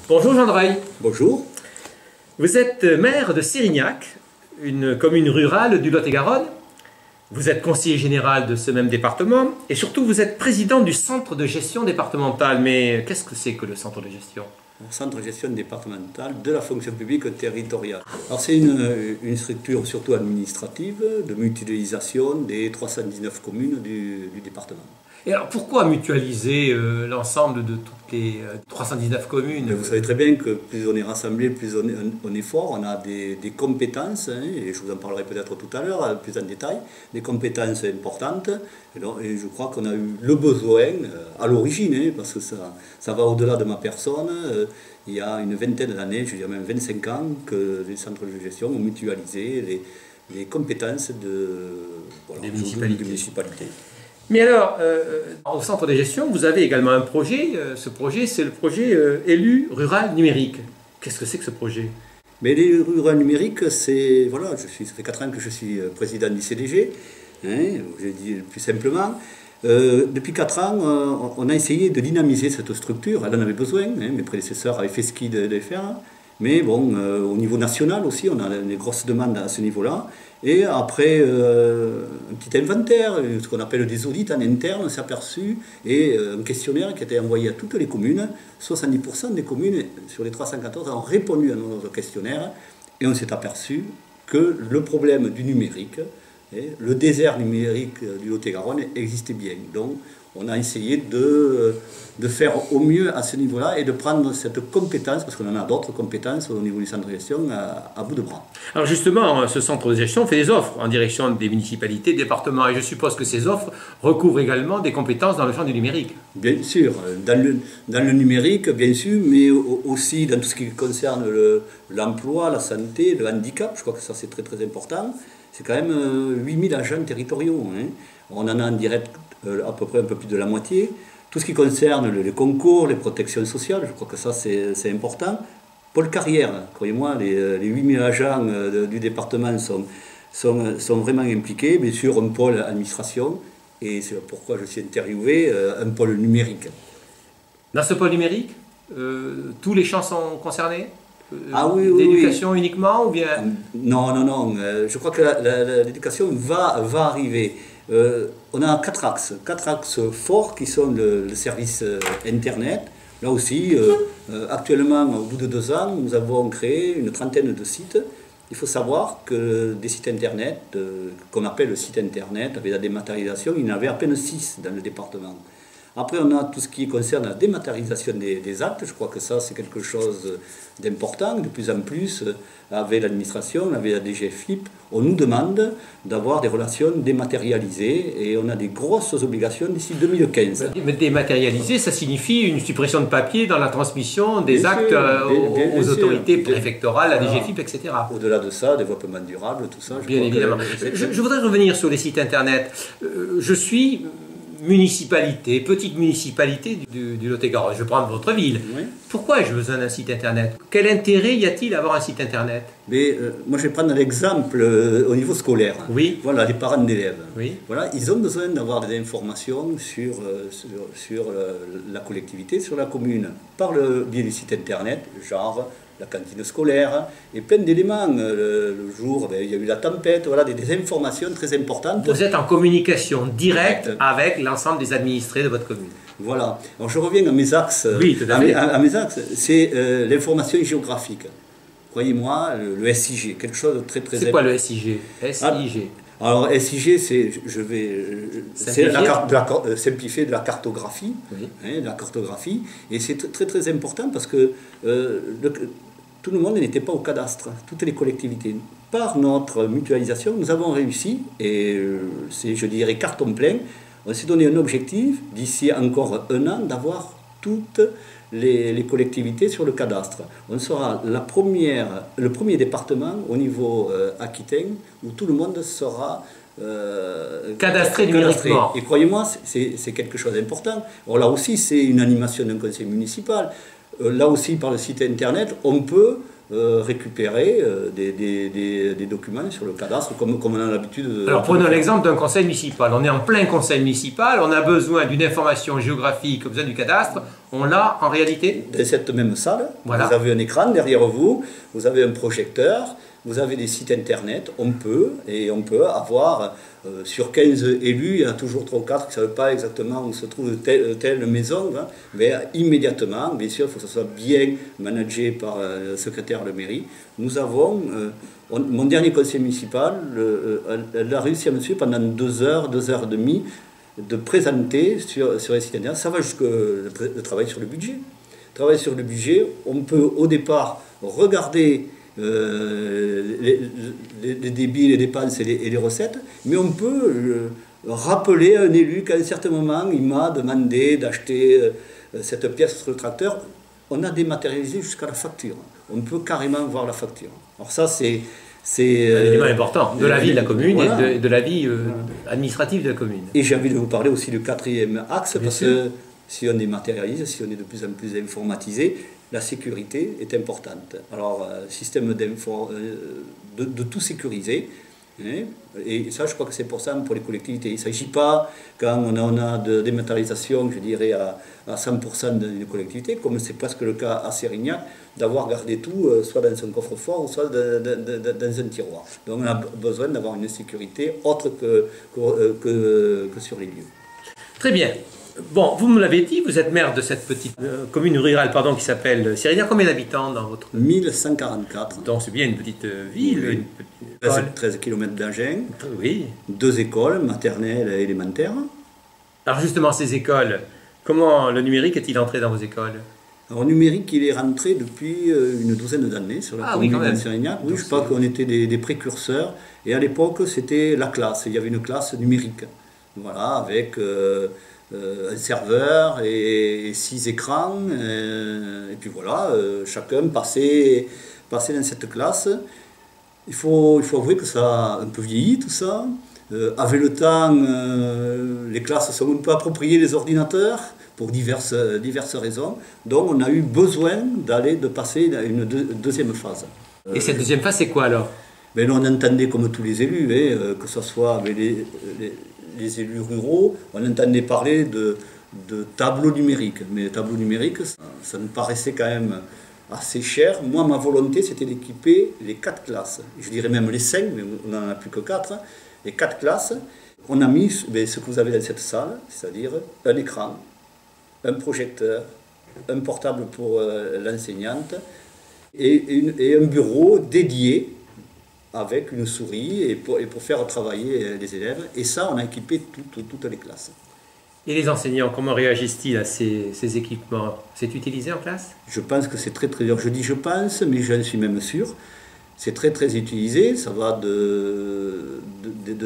Bonjour Jean Dreuil. Bonjour. Vous êtes maire de Sérignac, une commune rurale du Lot-et-Garonne. Vous êtes conseiller général de ce même département et surtout vous êtes président du centre de gestion départemental. Mais qu'est-ce que c'est que le centre de gestion? Le centre de gestion départementale de la fonction publique territoriale. Alors c'est une structure surtout administrative de mutualisation des 319 communes du département. Et alors pourquoi mutualiser l'ensemble de toutes les 319 communes? Vous savez très bien que plus on est rassemblé, plus on est fort. On a des compétences, et je vous en parlerai peut-être tout à l'heure, plus en détail, des compétences importantes. Et je crois qu'on a eu le besoin, à l'origine, parce que ça va au-delà de ma personne, il y a une vingtaine d'années, je dirais même 25 ans, que les centres de gestion ont mutualisé les compétences des municipalités. Mais alors, au centre de gestion, vous avez également un projet. Ce projet, c'est le projet élu rural numérique. Qu'est-ce que c'est que ce projet? Mais l'élu rural numérique, c'est... Voilà, ça fait 4 ans que je suis président du CDG, je dis plus simplement. Depuis 4 ans, on a essayé de dynamiser cette structure. Elle en avait besoin, mes prédécesseurs avaient fait ce qu'ils devaient faire. Mais bon, au niveau national aussi, on a des grosses demandes à ce niveau-là. Et après un petit inventaire, ce qu'on appelle des audits en interne, on s'est aperçu, et un questionnaire qui a été envoyé à toutes les communes, 70% des communes sur les 314 ont répondu à notre questionnaire, et on s'est aperçu que le problème du numérique, le désert numérique du Lot-et-Garonne existait bien. Donc on a essayé de faire au mieux à ce niveau-là et de prendre cette compétence, parce qu'on en a d'autres compétences au niveau du centre de gestion, à bout de bras. Alors justement, ce centre de gestion fait des offres en direction des municipalités, départements, et je suppose que ces offres recouvrent également des compétences dans le champ du numérique. Bien sûr, dans le numérique, bien sûr, mais aussi dans tout ce qui concerne l'emploi, la santé, le handicap. Je crois que ça c'est très très important. C'est quand même 8000 agents territoriaux. On en a en direct à peu près un peu plus de la moitié. Tout ce qui concerne les concours, les protections sociales, je crois que ça c'est important. Pôle carrière, croyez-moi, les 8000 agents du département sont vraiment impliqués. Bien sûr, un pôle administration, et c'est pourquoi je suis interviewé, un pôle numérique. Dans ce pôle numérique, tous les champs sont concernés? Ah oui, l'éducation oui. Uniquement ou bien... Non. Je crois que l'éducation va arriver. On a 4 axes forts qui sont le service Internet. Là aussi, actuellement, au bout de 2 ans, nous avons créé une trentaine de sites. Il faut savoir que des sites Internet, qu'on appelle sites Internet, avec la dématérialisation, il y en avait à peine 6 dans le département. Après, on a tout ce qui concerne la dématérialisation des actes. Je crois que ça, c'est quelque chose d'important. De plus en plus, avec l'administration, avec la DGFiP, on nous demande d'avoir des relations dématérialisées et on a des grosses obligations d'ici 2015. Mais dématérialisé, ça signifie une suppression de papier dans la transmission des actes aux autorités préfectorales, la DGFiP, etc. Au-delà de ça, développement durable, tout ça. Bien évidemment. Je voudrais revenir sur les sites Internet. Je suis... municipalité, petite municipalité du Lot-et-Garonne. Je vais prendre votre ville. Oui. Pourquoi ai-je besoin d'un site Internet? Quel intérêt y a-t-il à avoir un site Internet? Mais, moi, je vais prendre l'exemple au niveau scolaire. Oui. Voilà, les parents d'élèves. Oui. Voilà, ils ont besoin d'avoir des informations sur la collectivité, sur la commune, par le biais du site Internet, genre la cantine scolaire, et plein d'éléments. Le jour, il y a eu la tempête, voilà, des informations très importantes. Vous êtes en communication directe avec l'ensemble des administrés de votre commune. Voilà. Alors je reviens à mes axes. Oui, tout à fait. À mes axes, c'est l'information géographique. Croyez-moi, le SIG, quelque chose de très très important. C'est quoi le SIG? SIG. Alors SIG, c'est simplifier de la cartographie, oui. De la cartographie, et c'est très très important parce que tout le monde n'était pas au cadastre, toutes les collectivités. Par notre mutualisation, nous avons réussi, et c'est, je dirais, carton plein. On s'est donné un objectif, d'ici encore 1 an, d'avoir toutes les collectivités sur le cadastre. On sera le premier département au niveau aquitaine où tout le monde sera cadastré numériquement. Et croyez-moi, c'est quelque chose d'important. Alors là aussi, c'est une animation d'un conseil municipal. Là aussi, par le site internet, on peut récupérer des documents sur le cadastre comme on a l'habitude de... Alors prenons l'exemple d'un conseil municipal. On est en plein conseil municipal, on a besoin d'une information géographique, besoin du cadastre, on l'a en réalité. Dans cette même salle, voilà. Vous avez un écran derrière vous, vous avez un projecteur, vous avez des sites internet, on peut avoir sur 15 élus, il y en a toujours 3 ou 4 qui ne savent pas exactement où se trouve telle maison, hein, mais immédiatement, bien sûr, il faut que ce soit bien managé par le secrétaire de mairie. Nous avons, mon dernier conseil municipal, elle a réussi à me suivre pendant 2 heures, 2 heures et demie, de présenter sur les sites internet. Ça va jusqu'au le travail sur le budget. Le travail sur le budget, on peut au départ regarder les débits, les dépenses et les recettes, mais on peut rappeler à un élu qu'à un certain moment, il m'a demandé d'acheter cette pièce sur le tracteur. On a dématérialisé jusqu'à la facture. On peut carrément voir la facture. Alors ça, c'est un élément important de la vie de la commune, voilà. et de la vie administrative de la commune. Et j'ai envie de vous parler aussi du 4e axe, Bien parce sûr. que si on dématérialise, si on est de plus en plus informatisé, la sécurité est importante. Alors, système de tout sécuriser. Hein, et ça, je crois que c'est important pour les collectivités. Il ne s'agit pas, quand on a de dématérialisation, je dirais, à 100% d'une collectivité, comme c'est presque le cas à Sérignac, d'avoir gardé tout, soit dans son coffre-fort, ou soit dans un tiroir. Donc, on a besoin d'avoir une sécurité autre que sur les lieux. Très bien. Bon, vous me l'avez dit, vous êtes maire de cette petite commune rurale qui s'appelle Sérignac. Combien d'habitants dans votre... 1144. Donc c'est bien une petite ville, Oui. une petite école. 13 km d'Agen, Oui. 2 écoles, maternelles et élémentaires. Alors justement, ces écoles, comment le numérique est-il entré dans vos écoles? Alors, numérique, il est rentré depuis une douzaine d'années sur la commune de Sérignac. Oui, je crois qu'on était des précurseurs. Et à l'époque, c'était la classe. Il y avait une classe numérique. Voilà, avec un serveur et 6 écrans. Et puis voilà, chacun passait dans cette classe. Il faut avouer que ça a un peu vieilli, tout ça. Avec le temps, les classes sont un peu appropriées les ordinateurs, pour diverses raisons. Donc on a eu besoin de passer à une deuxième phase. Et cette deuxième phase, c'est quoi alors? Mais on entendait comme tous les élus, que ce soit avec les élus ruraux, on entendait parler de tableaux numériques. Mais les tableaux numériques, ça nous paraissait quand même assez cher. Moi, ma volonté, c'était d'équiper les 4 classes. Je dirais même les 5, mais on n'en a plus que 4. Les 4 classes, on a mis ce que vous avez dans cette salle, c'est-à-dire un écran, un projecteur, un portable pour l'enseignante et un bureau dédié avec une souris et pour faire travailler les élèves. Et ça, on a équipé toutes les classes. Et les enseignants, comment réagissent-ils à ces équipements? C'est utilisé en classe? Je pense que c'est très dur. Je dis je pense, mais j'en suis même sûr. C'est très utilisé. Ça va de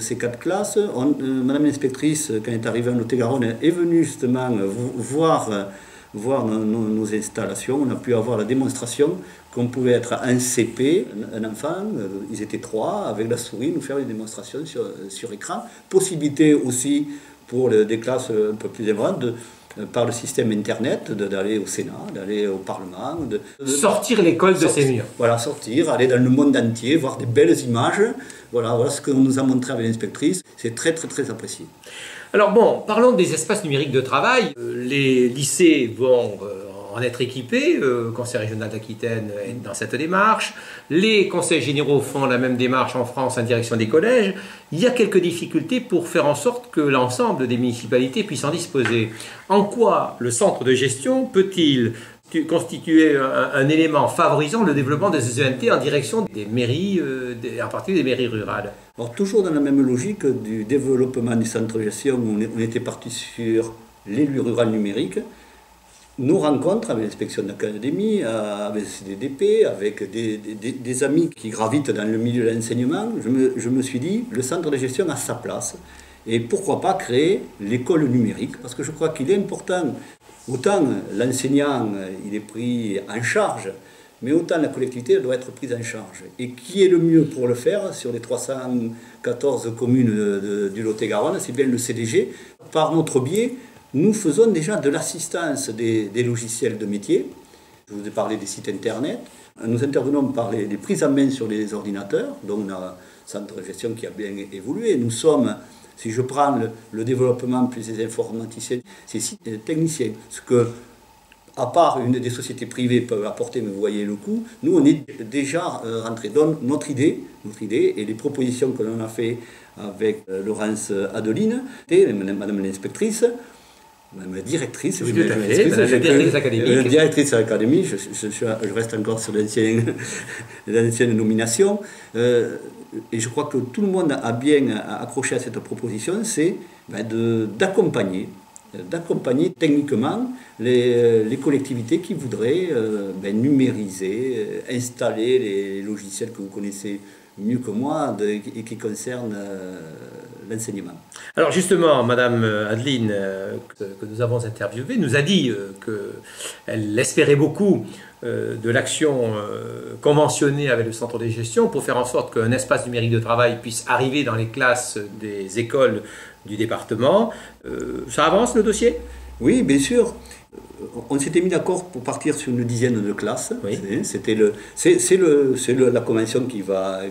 ces 4 classes. Madame l'inspectrice, quand elle est arrivée en Lot-et-Garonne, est venue justement voir nos installations. On a pu avoir la démonstration qu'on pouvait être un CP, un enfant, ils étaient 3, avec la souris, nous faire une démonstration sur écran. Possibilité aussi pour des classes un peu plus élémentaires, par le système Internet, d'aller au Sénat, d'aller au Parlement. Sortir l'école de ses murs. Voilà, sortir, aller dans le monde entier, voir des belles images. Voilà ce que nous a montré avec l'inspectrice. C'est très apprécié. Alors bon, parlons des espaces numériques de travail. Les lycées vont en être équipés. Le Conseil régional d'Aquitaine est dans cette démarche. Les conseils généraux font la même démarche en France en direction des collèges. Il y a quelques difficultés pour faire en sorte que l'ensemble des municipalités puissent en disposer. En quoi le centre de gestion peut-il constituer un élément favorisant le développement des ENT en direction des mairies, en particulier des mairies rurales? Alors, toujours dans la même logique du développement du centre de gestion, on était parti sur l'élu rural numérique. Nos rencontres avec l'inspection d'académie, avec le CDDP, avec des amis qui gravitent dans le milieu de l'enseignement, je me suis dit, le centre de gestion a sa place. Et pourquoi pas créer l'école numérique? Parce que je crois qu'il est important. Autant l'enseignant, il est pris en charge, mais autant la collectivité doit être prise en charge. Et qui est le mieux pour le faire sur les 314 communes du Lot-et-Garonne? C'est bien le CDG. Par notre biais, nous faisons déjà de l'assistance des logiciels de métier. Je vous ai parlé des sites internet. Nous intervenons par les prises en main sur les ordinateurs, donc on a un centre de gestion qui a bien évolué. Nous sommes, si je prends le développement plus les informaticiens, c'est sites techniciens. Ce que, à part une des sociétés privées peuvent apporter, mais vous voyez le coût, nous on est déjà rentré dans notre idée et les propositions que l'on a fait avec Laurence Adeline, et Madame l'inspectrice, Madame la directrice, oui, tout à fait, Madame la directrice académique. La directrice de l'académie, je reste encore sur l'ancienne nomination. Et je crois que tout le monde a bien accroché à cette proposition, c'est d'accompagner techniquement les collectivités qui voudraient numériser, installer les logiciels que vous connaissez mieux que moi et qui concernent l'enseignement. Alors justement, Madame Adeline, que nous avons interviewée, nous a dit qu'elle espérait beaucoup de l'action conventionnée avec le centre de gestion pour faire en sorte qu'un espace numérique de travail puisse arriver dans les classes des écoles du département. Ça avance le dossier ? Oui, bien sûr. On s'était mis d'accord pour partir sur une dizaine de classes. Oui. C'est la convention qui va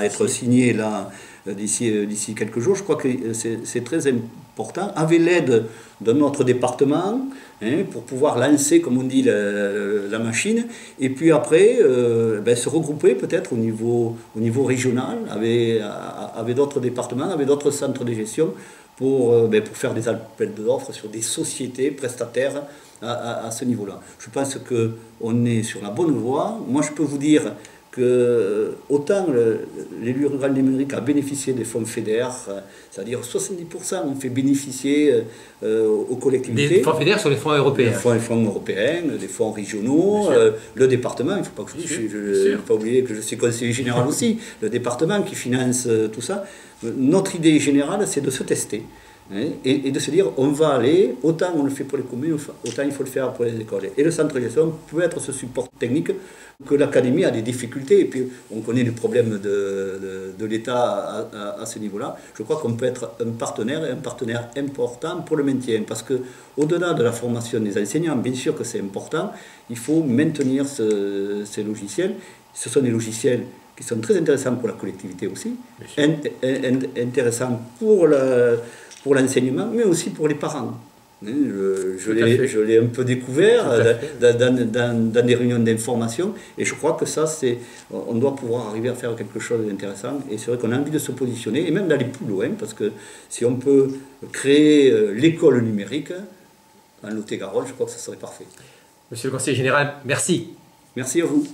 être signée là d'ici quelques jours. Je crois que c'est très important. Avec l'aide de notre département, pour pouvoir lancer, comme on dit, la machine, et puis après se regrouper peut-être au niveau régional avec d'autres départements, avec d'autres centres de gestion, pour faire des appels d'offres sur des sociétés prestataires à ce niveau-là. Je pense qu'on est sur la bonne voie. Moi, je peux vous dire que autant l'élu rural numérique a bénéficié des fonds FEDER, c'est-à-dire 70% ont fait bénéficier aux collectivités. Des fonds FEDER sur les fonds européens. Les fonds européens, des fonds régionaux, le département, il ne faut pas que je ne pas oublier que je suis conseiller général aussi, le département qui finance tout ça. Notre idée générale, c'est de se tester. Et de se dire, on va aller, autant on le fait pour les communes, autant il faut le faire pour les écoles. Et le centre de gestion peut être ce support technique que l'académie a des difficultés. Et puis, on connaît les problèmes de l'État à ce niveau-là. Je crois qu'on peut être un partenaire important pour le maintien. Parce qu'au-delà de la formation des enseignants, bien sûr que c'est important, il faut maintenir ces logiciels. Ce sont des logiciels qui sont très intéressants pour la collectivité aussi, intéressants pour l'enseignement, mais aussi pour les parents. Je l'ai un peu découvert dans des réunions d'information, et je crois que ça, on doit pouvoir arriver à faire quelque chose d'intéressant, et c'est vrai qu'on a envie de se positionner, et même d'aller plus loin, parce que si on peut créer l'école numérique en Lot-et-Garonne, je crois que ça serait parfait. Monsieur le conseiller général, merci. Merci à vous.